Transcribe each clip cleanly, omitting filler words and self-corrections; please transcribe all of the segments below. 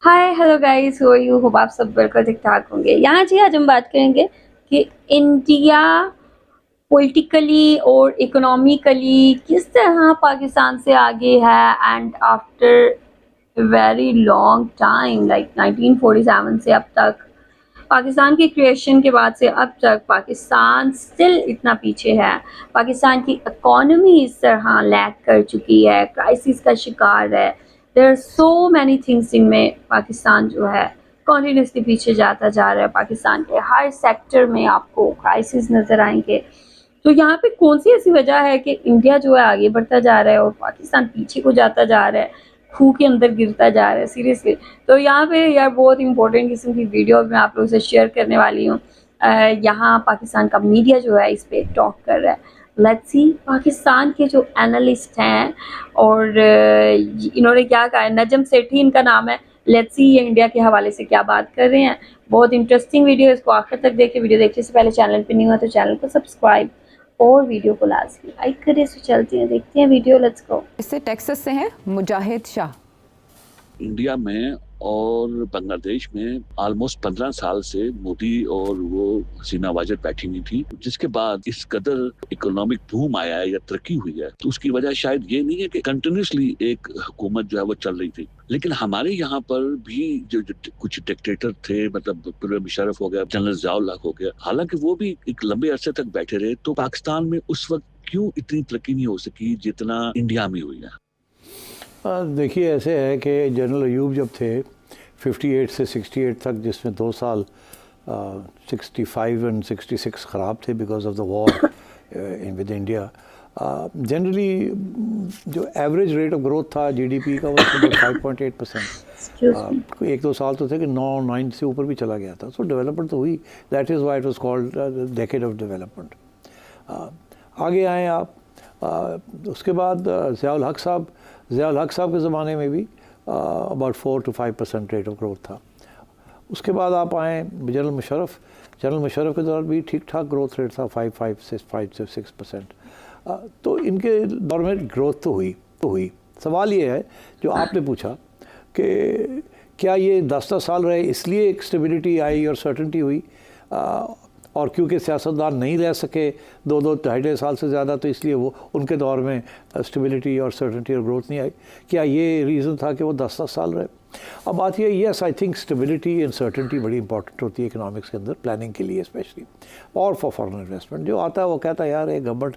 Hi hello guys, हो you hope आप सब बिल्कुल ठीक ठाक होंगे। यहाँ जी आज हम बात करेंगे कि इंडिया पॉलिटिकली और इकोनॉमिकली किस तरह पाकिस्तान से आगे है and after very long time like 1947 से अब तक पाकिस्तान के क्रिएशन के बाद से अब तक पाकिस्तान स्टिल इतना पीछे है। पाकिस्तान की इकोनॉमी इस तरह लैग कर चुकी है, क्राइसिस का शिकार है। There are so many things जिनमें पाकिस्तान जो है कॉन्टिन्यूसली पीछे जाता जा रहा है। पाकिस्तान के हर सेक्टर में आपको क्राइसिस नज़र आएंगे। तो यहाँ पे कौन सी ऐसी वजह है कि इंडिया जो है आगे बढ़ता जा रहा है और पाकिस्तान पीछे को जाता जा रहा है, खूह के अंदर गिरता जा रहा है सीरियसली। तो यहाँ पे यार बहुत इंपॉर्टेंट किस्म की वीडियो मैं आप लोगों से शेयर करने वाली हूँ। यहाँ पाकिस्तान का मीडिया जो है इस पे टॉक कर रहा है। लेट्स सी पाकिस्तान के जो एनालिस्ट हैं और इन्होंने क्या कहा है, नजम सेठी इनका नाम है। लेट्स सी ये इंडिया के हवाले से क्या बात कर रहे हैं। बहुत इंटरेस्टिंग वीडियो, इसको आखिर तक देखिए। वीडियो देखने से पहले चैनल पे नहीं हुआ तो चैनल को सब्सक्राइब और वीडियो को लाजमी लाइक करिए। सो चलते हैं, देखते हैं वीडियो, लेट्स गो। इससे टेक्सास से हैं मुजाहिद शाह। इंडिया में और बांग्लादेश में ऑलमोस्ट 15 साल से मोदी और वो हसीना वाजद बैठी हुई थी, जिसके बाद इस कदर इकोनॉमिक बूम आया है या तरक्की हुई है। तो उसकी वजह शायद ये नहीं है कि कंटिन्यूसली एक हुकूमत जो है वो चल रही थी, लेकिन हमारे यहाँ पर भी जो कुछ डिक्टेटर थे, मतलब परवेज मुशर्रफ हो गया, जनरल ज़िया-उल हक हो गया, हालांकि वो भी एक लंबे अरसे तक बैठे रहे। तो पाकिस्तान में उस वक्त क्यों इतनी तरक्की नहीं हो सकी जितना इंडिया में हुई है? देखिए, ऐसे है कि जनरल अयूब जब थे 58 से 68 तक, जिसमें 2 साल 65 एंड 66 ख़राब थे because of the war in with India. Generally जो एवरेज रेट ऑफ ग्रोथ था जीडीपी का वो 5.8%। एक दो साल तो थे कि 9 से ऊपर भी चला गया था। सो डेवलपमेंट तो हुई, that is why it was called decade of development. आगे आए आप, उसके बाद ज़िया-उल हक साहब के ज़माने में भी about 4 to 5% rate of growth था। उसके बाद आप आए जनरल मुशर्रफ के दौरान भी ठीक ठाक ग्रोथ रेट था, 5 से 6%। तो इनके दौर में ग्रोथ तो हुई। सवाल ये है जो आपने पूछा कि क्या ये 10-10 साल रहे इसलिए एक स्टेबिलिटी आई और सर्टेनिटी हुई, और क्योंकि सियासतदान नहीं रह सके 2-2 ढाई साल से ज़्यादा, तो इसलिए वो उनके दौर में स्टेबिलिटी और सर्टेनिटी और ग्रोथ नहीं आई। क्या ये रीज़न था कि वो 10-10 साल रहे? अब बात ये, yes I think stability and certainty बड़ी इंपॉर्टेंट होती है इकोनॉमिक्स के अंदर, प्लानिंग के लिए स्पेशली, और फॉर फॉरेन इन्वेस्टमेंट। जो आता है वो कहता है यार ये गवर्नमेंट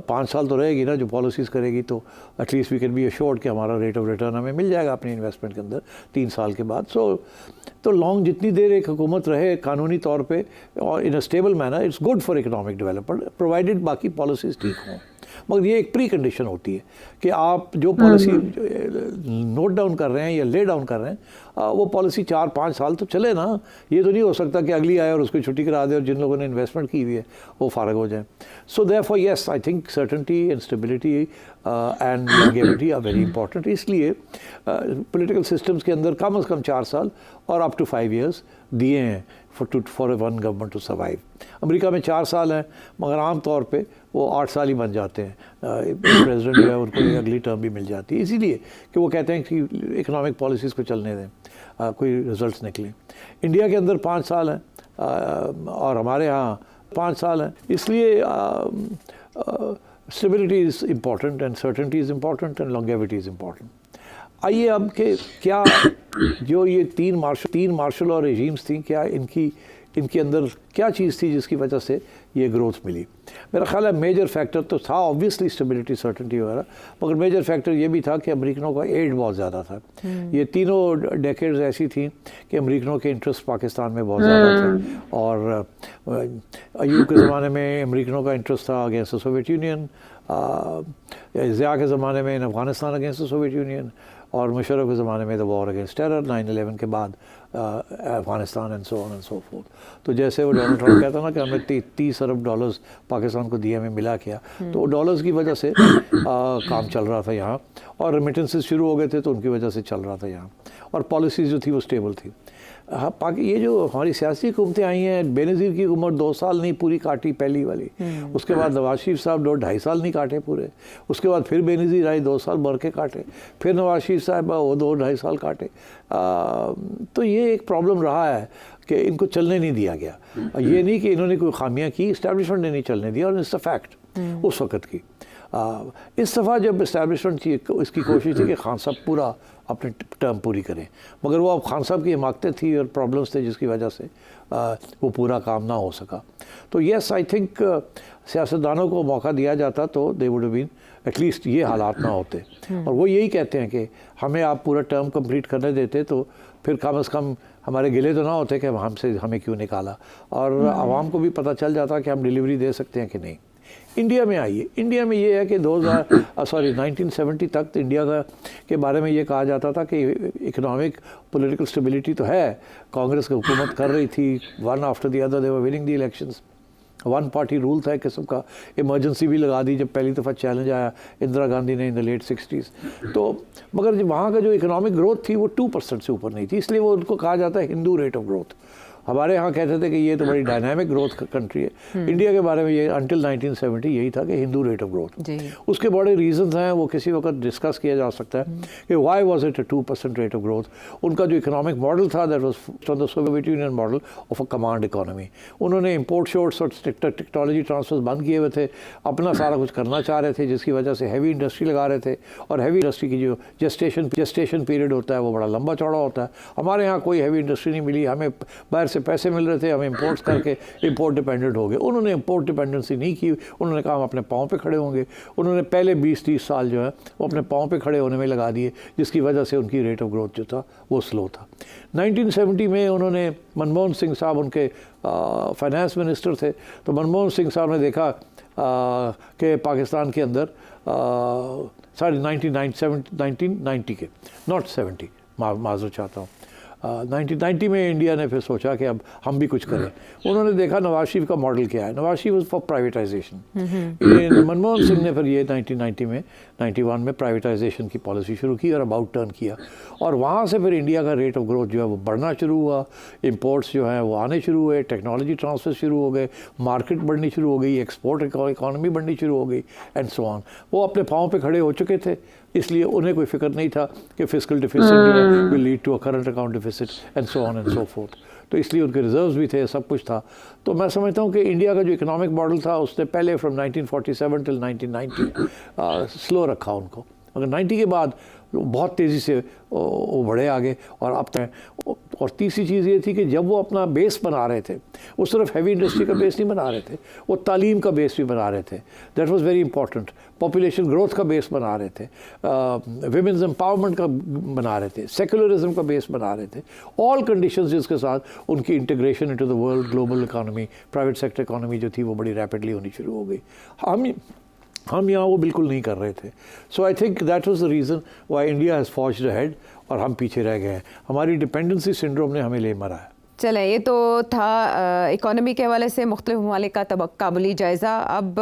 5 साल तो रहेगी ना, जो पॉलिसीज़ करेगी, तो at least we can be assured कि हमारा रेट ऑफ रिटर्न हमें मिल जाएगा अपनी इन्वेस्टमेंट के अंदर 3 साल के बाद। तो लॉन्ग जितनी देर एक हुकूमत रहे कानूनी तौर पे और in a stable manner, it's good for economic development provided बाकी पॉलिसीज़ ठीक हों। मगर ये एक प्री कंडीशन होती है कि आप जो पॉलिसी नोट डाउन कर रहे हैं या ले डाउन कर रहे हैं, वो पॉलिसी 4-5 साल तो चले ना। ये तो नहीं हो सकता कि अगली आए और उसको छुट्टी करा दे और जिन लोगों ने इन्वेस्टमेंट की हुई है वो फारग हो जाए। So therefore yes I think certainty and stability and longevity are very important. इसलिए पॉलिटिकल सिस्टम्स के अंदर कम से कम 4 साल और अप टू 5 years दिए हैं for one government to survive. America में 4 साल हैं, मगर आम तौर पे वो 8 साल ही बन जाते हैं। प्रेसिडेंट जो है उनको अगली टर्म भी मिल जाती है, इसीलिए कि वो कहते हैं कि इकोनॉमिक पॉलिसीज़ को चलने दें, कोई रिजल्ट्स निकले। इंडिया के अंदर 5 साल हैं और हमारे यहाँ 5 साल हैं, इसलिए stability is important and certainty is important and longevity is important. आइए अब कि क्या जो ये तीन मार्शल और रेजीम्स थी, क्या इनके अंदर क्या चीज़ थी जिसकी वजह से ये ग्रोथ मिली? मेरा ख्याल है मेजर फैक्टर तो था ऑब्वियसली स्टेबिलिटी, सर्टेनिटी वगैरह, मगर मेजर फैक्टर ये भी था कि अमेरिकनों का एड बहुत ज़्यादा था। ये तीनों डेकेड्स ऐसी थी कि अमेरिकनों के इंटरेस्ट पाकिस्तान में बहुत ज़्यादा थे। और अयूब के ज़माने में अमेरिकनों का इंटरेस्ट था against the Soviet Union, Zia के ज़माने में in Afghanistan against the Soviet Union, और मुशर्रफ के ज़माने में द वॉर अगेंस्ट टेरर 9/11 के बाद Afghanistan and so on and so forth. तो जैसे वो डोनाल्ड ट्रंप कहता ना कि हमें 30 अरब डॉलर्स पाकिस्तान को दिए, हमें मिला क्या, तो डॉलर्स की वजह से काम चल रहा था यहाँ, और रेमिटेंसेस शुरू हो गए थे तो उनकी वजह से चल रहा था यहाँ, और पॉलिसीज़ जो थी वो स्टेबल थी। हाँ, बाकी ये जो हमारी सियासी हुकूमतें आई हैं, बेनज़ीर की उम्र 2 साल नहीं पूरी काटी पहली वाली, उसके बाद नवाज शरीफ साहब 2-2.5 साल नहीं काटे पूरे, उसके बाद फिर बेनज़ीर आई 2 साल भर के काटे, फिर नवाज शरीफ शरीफ साहब वो 2-2.5 साल काटे। तो ये एक प्रॉब्लम रहा है कि इनको चलने नहीं दिया गया। ये नहीं कि इन्होंने कोई खामियां की, इस्टेब्लिशमेंट ने नहीं चलने दिया, और इट्स अ फैक्ट उस वक्त की। इस दफ़ा जब इस्टेब्लिशमेंट की इसकी कोशिश थी कि खान साहब पूरा अपने टर्म पूरी करें, मगर वो अब खान साहब की हिमाकतें थी और प्रॉब्लम्स थे जिसकी वजह से वो पूरा काम ना हो सका। तो येस, आई थिंक सियासतदानों को मौका दिया जाता तो they would have been at least ये हालात ना होते। और वो यही कहते हैं कि हमें आप पूरा टर्म कंप्लीट करने देते तो फिर कम से कम हमारे गिले तो ना होते कि हमें क्यों निकाला, और आवाम को भी पता चल जाता कि हम डिलीवरी दे सकते हैं कि नहीं। इंडिया में आइए, इंडिया में ये है कि 1970 तक इंडिया के बारे में ये कहा जाता था कि इकोनॉमिक पॉलिटिकल स्टेबिलिटी तो है, कांग्रेस की हुकूमत कर रही थी, one after the other they were winning the elections, one party rule था एक किस्म का। इमरजेंसी भी लगा दी जब पहली दफ़ा चैलेंज आया इंदिरा गांधी ने इन द लेट 60s। तो मगर जब वहाँ का जो इकोनॉमिक ग्रोथ थी वो 2% से ऊपर नहीं थी, इसलिए वो उनको कहा जाता है हिंदू रेट ऑफ ग्रोथ। हमारे यहाँ कहते थे कि ये तो बड़ी डायनामिक ग्रोथ कंट्री है। इंडिया के बारे में ये अंटिल 1970 यही था कि हिंदू रेट ऑफ ग्रोथ। उसके बड़े रीजंस हैं, वो किसी वक्त डिस्कस किया जा सकता है कि why was it a 2% rate of growth. उनका जो इकोनॉमिक मॉडल था that was from the Soviet union model of a command economy. उन्होंने इम्पोर्ट शोर्ट्स और टेक्नोलॉजी ट्रांसफर्स बंद किए हुए थे, अपना सारा कुछ करना चाह रहे थे, जिसकी वजह से हैवी इंडस्ट्री लगा रहे थे। और हैवी इंडस्ट्री की जो जेस्टेशन पीरियड होता है वो बड़ा लंबा चौड़ा होता है। हमारे यहाँ कोई हैवी इंडस्ट्री नहीं मिली, हमें बाहर से पैसे मिल रहे थे, हम इंपोर्ट्स करके इंपोर्ट डिपेंडेंट हो गए। उन्होंने इंपोर्ट डिपेंडेंसी नहीं की, उन्होंने कहा हम अपने पाँव पे खड़े होंगे। उन्होंने पहले 20-30 साल जो है वो अपने पाँव पे खड़े होने में लगा दिए, जिसकी वजह से उनकी रेट ऑफ ग्रोथ जो था वो स्लो था। 1970 में उन्होंने, मनमोहन सिंह साहब उनके फाइनेंस मिनिस्टर थे, तो मनमोहन सिंह साहब ने देखा कि पाकिस्तान के अंदर 1990 के, नॉट 70, माजूर चाहता हूँ, 1990 में इंडिया ने फिर सोचा कि अब हम भी कुछ करें। उन्होंने देखा नवाज शरीफ का मॉडल क्या है, Nawaz Sharif was for privatisation. Manmohan Singh ने फिर ये 91 में प्राइवेटाइजेशन की पॉलिसी शुरू की और अबाउट टर्न किया, और वहाँ से फिर इंडिया का रेट ऑफ ग्रोथ जो है वो बढ़ना शुरू हुआ। इंपोर्ट्स जो हैं वो आने शुरू हुए, टेक्नोलॉजी ट्रांसफर शुरू हो गए, मार्केट बढ़नी शुरू हो गई, एक्सपोर्ट इकॉनमी बढ़नी शुरू हो गई, एंड सो ऑन। वो अपने पाँव पे खड़े हो चुके थे, इसलिए उन्हें कोई फिक्र नहीं था कि फिस्कल डिफिसिट जो है will lead to a current account deficit and so on and so forth. तो इसलिए उनके रिजर्व्स भी थे, सब कुछ था। तो मैं समझता हूँ कि इंडिया का जो इकोनॉमिक मॉडल था उसने पहले फ्रॉम 1947 टिल 1990 स्लो रखा उनको, मगर 90 के बाद बहुत तेज़ी से वो बढ़े आगे। और अब तक, और तीसरी चीज़ ये थी कि जब वो अपना बेस बना रहे थे, वो सिर्फ हैवी इंडस्ट्री का बेस नहीं बना रहे थे, वो तालीम का बेस भी बना रहे थे। That was very important. Population growth का बेस बना रहे थे, विमेंस एम्पावरमेंट का बना रहे थे, सेकुलरिज्म का बेस बना रहे थे। ऑल कंडीशंस जिसके साथ उनकी integration into the world global economy, private sector economy जो थी वो बड़ी रैपिडली होनी शुरू हो गई। हम यहाँ वो बिल्कुल नहीं कर रहे थे। So I think that was the reason why India has forged ahead और हम पीछे रह गए हैं। हमारी डिपेंडेंसी सिंड्रोम ने हमें ले मरा है। चले, ये तो था इकोनॉमी के हवाले से मुख्तलिफ ममालिक का काबुली जायज़ा। अब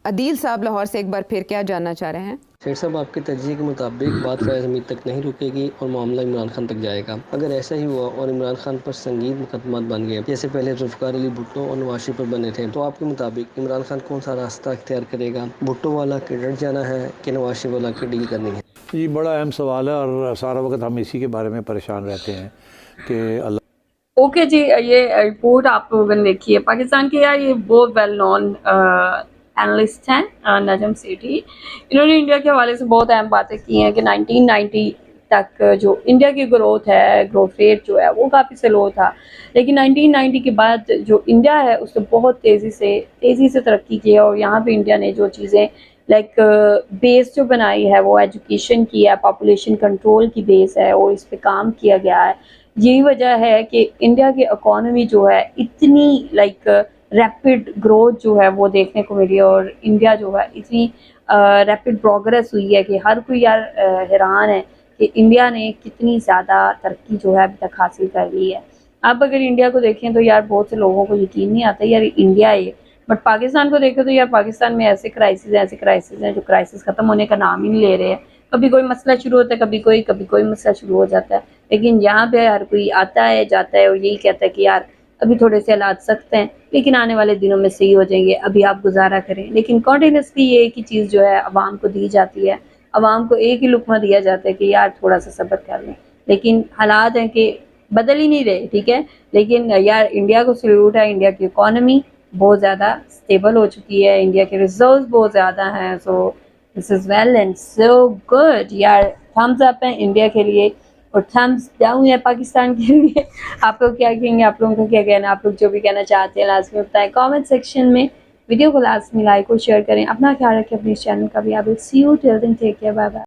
अदील साहब लाहौर से एक बार फिर क्या जानना चाह रहे हैं? शेर साहब, आपके तजज़िये के मुताबिक बात फ़ैज़ हमीद तक नहीं रुकेगी और मामला इमरान खान तक जाएगा। अगर ऐसा ही हुआ और इमरान खान पर संगीन मुकदमात बन गए, जैसे पहले जुल्फ़िकार अली भुट्टो और नवाज शरीफ पर बने थे, तो आपके मुताबिक इमरान खान कौन सा रास्ता इख्तियार करेगा? भुट्टो वाला के डट जाना है कि नवाज शरीफ वाला की डील करनी है? ये बड़ा अहम सवाल है और सारा वक्त हम इसी के बारे में परेशान रहते हैं कि अल्लाह। ओके जी, ये रिपोर्ट आप लोगों ने देखी है। पाकिस्तान के यार ये बहुत वेल नोन एनालिस्ट हैं नजम सेठी। इन्होंने इंडिया के हवाले से बहुत अहम बातें की हैं कि 1990 तक जो इंडिया की ग्रोथ है, ग्रोथ रेट जो है वो काफ़ी स्लो था, लेकिन 1990 के बाद जो इंडिया है उसने बहुत तेज़ी से तरक्की की है। और यहाँ पे इंडिया ने जो चीज़ें लाइक बेस जो बनाई है वो एजुकेशन की है, पॉपुलेशन कंट्रोल की बेस है और इस पे काम किया गया है। यही वजह है कि इंडिया की इकॉनमी जो है इतनी लाइक रैपिड ग्रोथ जो है वो देखने को मिली और इंडिया जो है इतनी रैपिड प्रोग्रेस हुई है कि हर कोई यार हैरान है कि इंडिया ने कितनी ज़्यादा तरक्की जो है अभी तक हासिल कर ली है। अब अगर इंडिया को देखें तो यार बहुत से लोगों को यकीन नहीं आता यार इंडिया है, बट पाकिस्तान को देखें तो यार पाकिस्तान में ऐसे क्राइसिस हैं जो क्राइसिस ख़त्म होने का नाम ही नहीं ले रहे हैं। कभी कोई मसला शुरू होता है, कभी कोई मसला शुरू हो जाता है, लेकिन यहाँ पे हर कोई आता है जाता है और यही कहता है कि यार अभी थोड़े से हालात सख्त हैं लेकिन आने वाले दिनों में सही हो जाएंगे, अभी आप गुजारा करें। लेकिन कॉन्टीन्यूसली ये एक ही चीज़ जो है आवाम को दी जाती है, आवाम को एक ही लुकमा दिया जाता है कि यार थोड़ा सा सब्र कर लें, लेकिन हालात हैं कि बदल ही नहीं रहे, ठीक है। लेकिन यार इंडिया को सल्यूट है, इंडिया की इकॉनमी बहुत ज़्यादा स्टेबल हो चुकी है, इंडिया के रिजर्व्स बहुत ज़्यादा हैं, so this is well and so good यार। थम्स अप है इंडिया के लिए और थम्स डाउन है पाकिस्तान के लिए। आप लोग क्या कहेंगे, आप लोगों का क्या कहना, आप लोग जो भी कहना चाहते हैं लास्ट में बताएं कमेंट सेक्शन में। वीडियो को लास्ट में लाइक और शेयर करें, अपना ख्याल रखें, अपने चैनल का भी। आप see you till then, take care, bye bye.